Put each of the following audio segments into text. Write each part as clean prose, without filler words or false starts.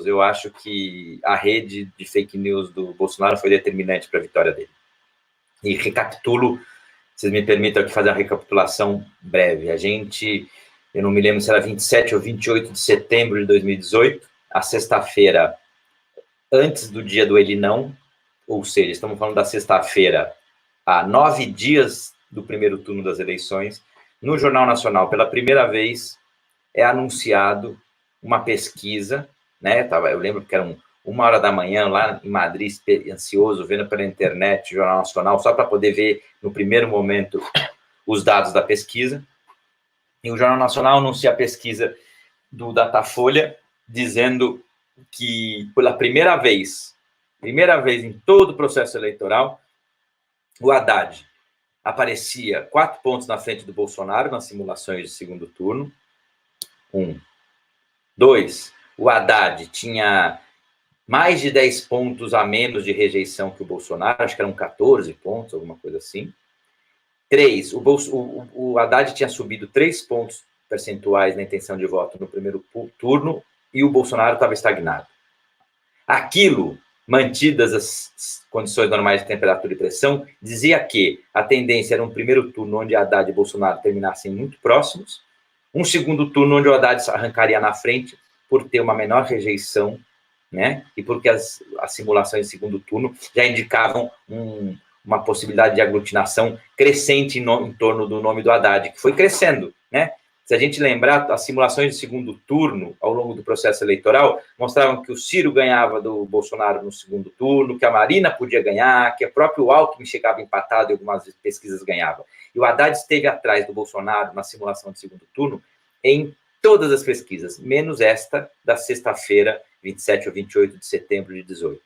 Eu acho que a rede de fake news do Bolsonaro foi determinante para a vitória dele. E recapitulo, vocês me permitam aqui fazer uma recapitulação breve. Eu não me lembro se era 27 ou 28 de setembro de 2018, a sexta-feira, antes do dia do ele não, ou seja, estamos falando da sexta-feira, há 9 dias do primeiro turno das eleições, no Jornal Nacional, pela primeira vez, é anunciado uma pesquisa, né? Eu lembro que era 1h da manhã, lá em Madrid, ansioso, vendo pela internet, Jornal Nacional, só para poder ver, no primeiro momento, os dados da pesquisa. E o Jornal Nacional anuncia a pesquisa do Datafolha, dizendo que, pela primeira vez em todo o processo eleitoral, o Haddad aparecia 4 pontos na frente do Bolsonaro nas simulações de segundo turno. 1. 2. O Haddad tinha mais de 10 pontos a menos de rejeição que o Bolsonaro, acho que eram 14 pontos, alguma coisa assim. 3. O Haddad tinha subido 3 pontos percentuais na intenção de voto no primeiro turno e o Bolsonaro estava estagnado. Aquilo, mantidas as condições normais de temperatura e pressão, dizia que a tendência era um primeiro turno onde Haddad e Bolsonaro terminassem muito próximos, um segundo turno onde o Haddad arrancaria na frente por ter uma menor rejeição, né? E porque as simulações de segundo turno já indicavam uma possibilidade de aglutinação crescente em torno do nome do Haddad, que foi crescendo, né? Se a gente lembrar, as simulações de segundo turno, ao longo do processo eleitoral, mostravam que o Ciro ganhava do Bolsonaro no segundo turno, que a Marina podia ganhar, que o próprio Alckmin chegava empatado e algumas pesquisas ganhava. E o Haddad esteve atrás do Bolsonaro na simulação de segundo turno em todas as pesquisas, menos esta da sexta-feira, 27 ou 28 de setembro de 18.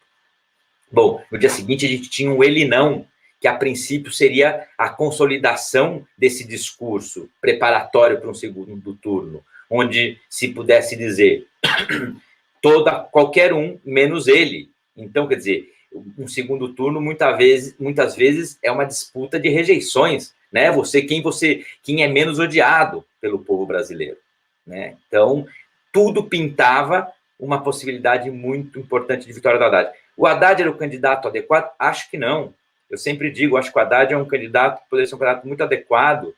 Bom, no dia seguinte a gente tinha um ele não, que a princípio seria a consolidação desse discurso preparatório para um segundo turno, onde se pudesse dizer qualquer um, menos ele. Então, quer dizer, um segundo turno muitas vezes é uma disputa de rejeições, né? Quem é menos odiado pelo povo brasileiro, né? Então, tudo pintava uma possibilidade muito importante de vitória do Haddad. O Haddad era o candidato adequado? Acho que não. Eu sempre digo, acho que o Haddad é um candidato que poderia ser um candidato muito adequado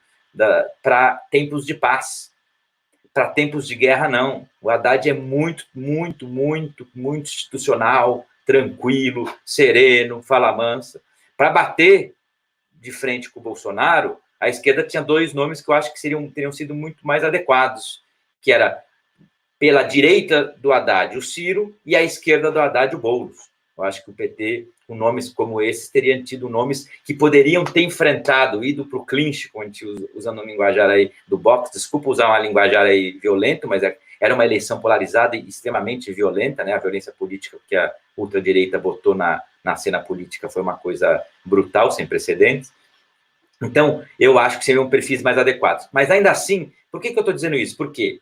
para tempos de paz. Para tempos de guerra, não. O Haddad é muito, muito, muito, muito institucional, tranquilo, sereno, fala mansa. Para bater de frente com o Bolsonaro, a esquerda tinha 2 nomes que eu acho que teriam sido muito mais adequados, que era, pela direita do Haddad, o Ciro, e a esquerda do Haddad, o Boulos. Eu acho que o PT, com nomes como esses, teria tido nomes que poderiam ter enfrentado, ido para o clinch, como a gente usando um linguajar aí do boxe, desculpa usar uma linguajar aí violento, mas era uma eleição polarizada e extremamente violenta, né? A violência política que a ultradireita botou na cena política foi uma coisa brutal, sem precedentes. Então, eu acho que seriam perfis mais adequados. Mas ainda assim, por que eu estou dizendo isso? Porque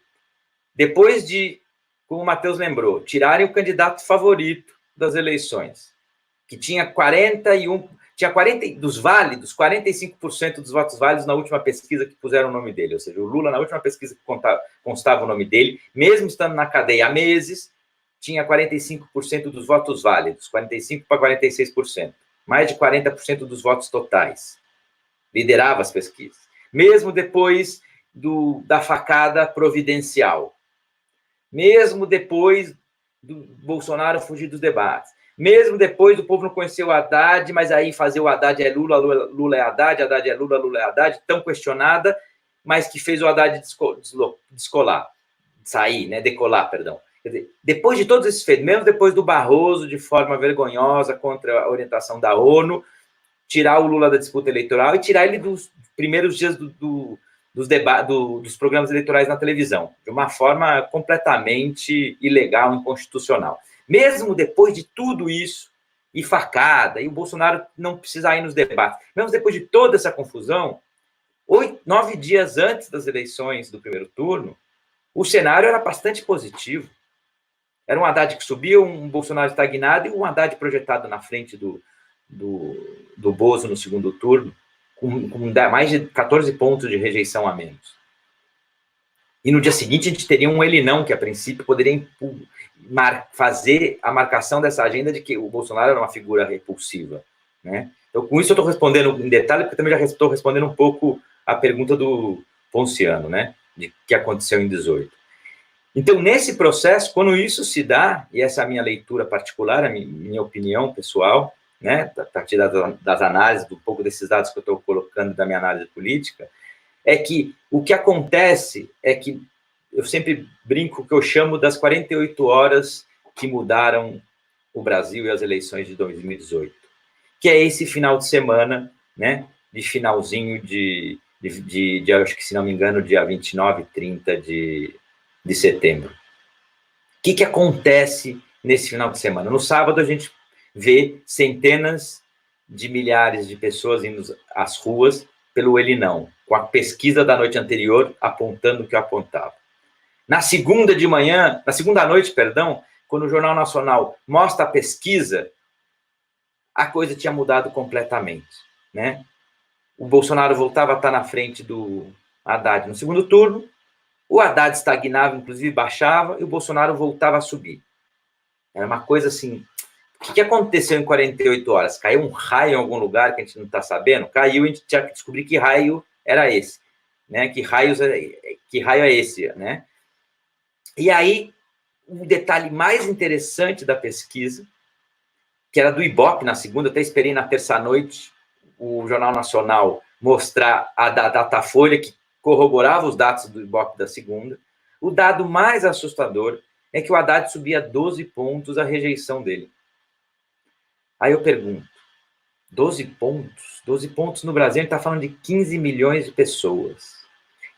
depois de, como o Matheus lembrou, tirarem o candidato favorito das eleições, que tinha 40 dos válidos, 45% dos votos válidos na última pesquisa que puseram o nome dele, ou seja, o Lula, na última pesquisa que constava o nome dele, mesmo estando na cadeia há meses, tinha 45% dos votos válidos, 45% para 46%, mais de 40% dos votos totais, liderava as pesquisas, mesmo depois da facada providencial, mesmo depois do Bolsonaro fugir dos debates, mesmo depois do povo não conhecer o Haddad, mas aí fazer o Haddad é Lula, Lula é Haddad, Haddad é Lula, Lula é Haddad, tão questionada, mas que fez o Haddad decolar, perdão. Quer dizer, depois de todos esses feitos, mesmo depois do Barroso, de forma vergonhosa, contra a orientação da ONU, tirar o Lula da disputa eleitoral e tirar ele dos primeiros dias dos programas eleitorais na televisão, de uma forma completamente ilegal, inconstitucional. Mesmo depois de tudo isso, e facada, e o Bolsonaro não precisar ir nos debates, mesmo depois de toda essa confusão, 9 dias antes das eleições do primeiro turno, o cenário era bastante positivo. Era um Haddad que subia, um Bolsonaro estagnado e um Haddad projetado na frente do Bozo no segundo turno, com mais de 14 pontos de rejeição a menos. E no dia seguinte a gente teria um ele não, que a princípio poderia fazer a marcação dessa agenda de que o Bolsonaro era uma figura repulsiva, né? Então, com isso eu estou respondendo em detalhe, porque também já estou respondendo um pouco a pergunta do Ponciano, né? De que aconteceu em 18. Então, nesse processo, quando isso se dá, e essa é a minha leitura particular, a minha opinião pessoal, né, a partir das análises, um pouco desses dados que eu estou colocando da minha análise política, é que o que acontece é que eu sempre brinco que eu chamo das 48 horas que mudaram o Brasil e as eleições de 2018, que é esse final de semana, né, de finalzinho de acho que, se não me engano, dia 29 e 30 de setembro. O que acontece nesse final de semana? No sábado, a gente vê centenas de milhares de pessoas indo às ruas pelo ele não, com a pesquisa da noite anterior apontando o que eu apontava. Na segunda noite, quando o Jornal Nacional mostra a pesquisa, a coisa tinha mudado completamente, né? O Bolsonaro voltava a estar na frente do Haddad no segundo turno, o Haddad estagnava, inclusive baixava, e o Bolsonaro voltava a subir. Era uma coisa assim. O que aconteceu em 48 horas? Caiu um raio em algum lugar que a gente não está sabendo? Caiu e a gente tinha que descobrir que raio era esse, né? Que raio é esse, né? E aí, um detalhe mais interessante da pesquisa, que era do Ibope na segunda, eu até esperei na terça-noite o Jornal Nacional mostrar a Datafolha, que corroborava os dados do Ibope da segunda. O dado mais assustador é que o Haddad subia 12 pontos a rejeição dele. Aí eu pergunto, 12 pontos? 12 pontos no Brasil, a gente está falando de 15 milhões de pessoas.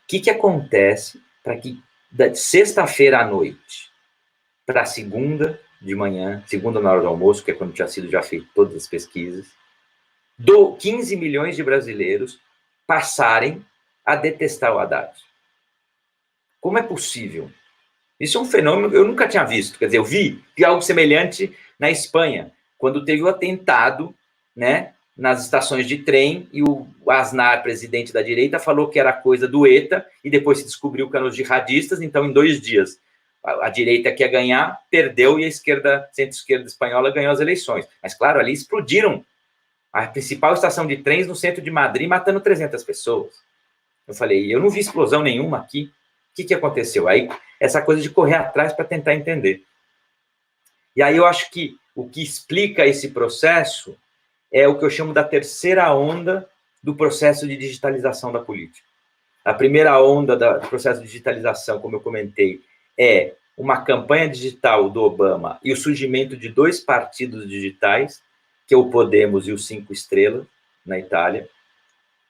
O que acontece para que, da sexta-feira à noite para segunda de manhã, segunda na hora do almoço, que é quando tinha sido já feito todas as pesquisas, 15 milhões de brasileiros passarem a detestar o Haddad? Como é possível? Isso é um fenômeno que eu nunca tinha visto. Quer dizer, eu vi algo semelhante na Espanha, quando teve o atentado, né, nas estações de trem, e o Aznar, presidente da direita, falou que era coisa do ETA, e depois se descobriu que eram os jihadistas. Então, em 2 dias, a direita que ia ganhar, perdeu, e a centro-esquerda espanhola ganhou as eleições. Mas, claro, ali explodiram a principal estação de trens no centro de Madrid, matando 300 pessoas. Eu falei, eu não vi explosão nenhuma aqui. O que aconteceu? Aí, essa coisa de correr atrás para tentar entender. E aí eu acho que o que explica esse processo é o que eu chamo da terceira onda do processo de digitalização da política. A primeira onda do processo de digitalização, como eu comentei, é uma campanha digital do Obama e o surgimento de 2 partidos digitais, que é o Podemos e o 5 Estrelas, na Itália.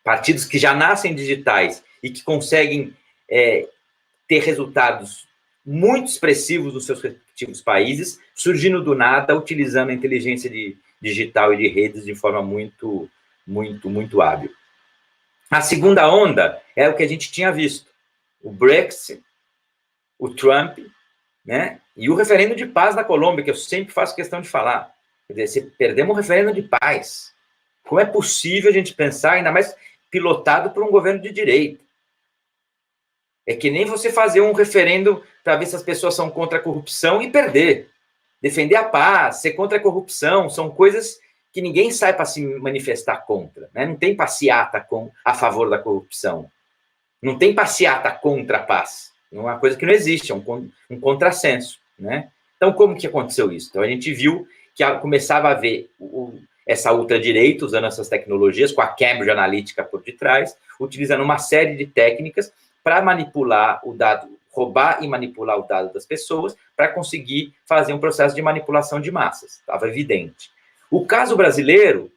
Partidos que já nascem digitais e que conseguem ter resultados muito expressivos nos seus respectivos países, surgindo do nada, utilizando a inteligência digital e de redes de forma muito, muito, muito hábil. A segunda onda é o que a gente tinha visto: o Brexit, o Trump, né, e o referendo de paz na Colômbia, que eu sempre faço questão de falar. Quer dizer, perdemos um referendo de paz. Como é possível a gente pensar, ainda mais pilotado por um governo de direita? É que nem você fazer um referendo para ver se as pessoas são contra a corrupção e perder. Defender a paz, ser contra a corrupção, são coisas que ninguém sai para se manifestar contra, né? Não tem passeata a favor da corrupção. Não tem passeata contra a paz. É uma coisa que não existe, é um contrassenso, né? Então, como que aconteceu isso? Então, a gente viu que começava a haver essa ultradireita usando essas tecnologias, com a Cambridge Analytica por detrás, utilizando uma série de técnicas para manipular o dado, roubar e manipular o dado das pessoas, para conseguir fazer um processo de manipulação de massas. Estava evidente. O caso brasileiro,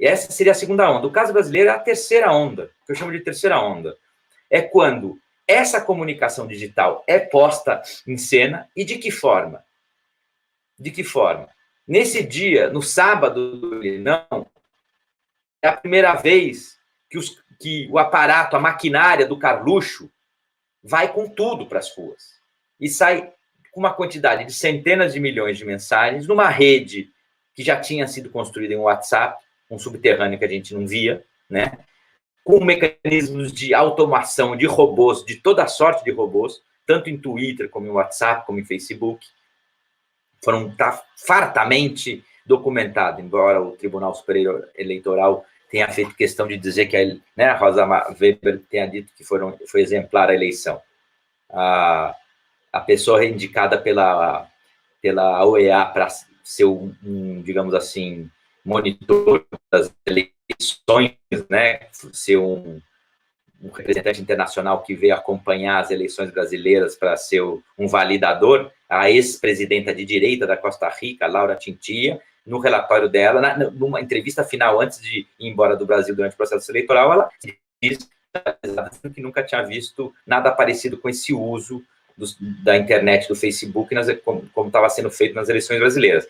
essa seria a segunda onda. O caso brasileiro é a terceira onda, que eu chamo de terceira onda. É quando essa comunicação digital é posta em cena, e de que forma? De que forma? Nesse dia, no sábado do não, é a primeira vez que o aparato, a maquinária do Carluxo vai com tudo para as ruas. E sai com uma quantidade de centenas de milhões de mensagens numa rede que já tinha sido construída em WhatsApp, um subterrâneo que a gente não via, né? com mecanismos de automação de robôs, de toda sorte de robôs, tanto em Twitter, como em WhatsApp, como em Facebook, tá fartamente documentado, embora o Tribunal Superior Eleitoral tenha feito questão de dizer que a Rosa Weber tenha dito que foi exemplar a eleição. A pessoa indicada pela OEA para ser digamos assim, monitor das eleições, né, ser um representante internacional que veio acompanhar as eleições brasileiras para ser um validador, a ex-presidenta de direita da Costa Rica, Laura Chinchilla, no relatório dela, numa entrevista final, antes de ir embora do Brasil durante o processo eleitoral, ela disse que nunca tinha visto nada parecido com esse uso da internet, do Facebook, como estava sendo feito nas eleições brasileiras.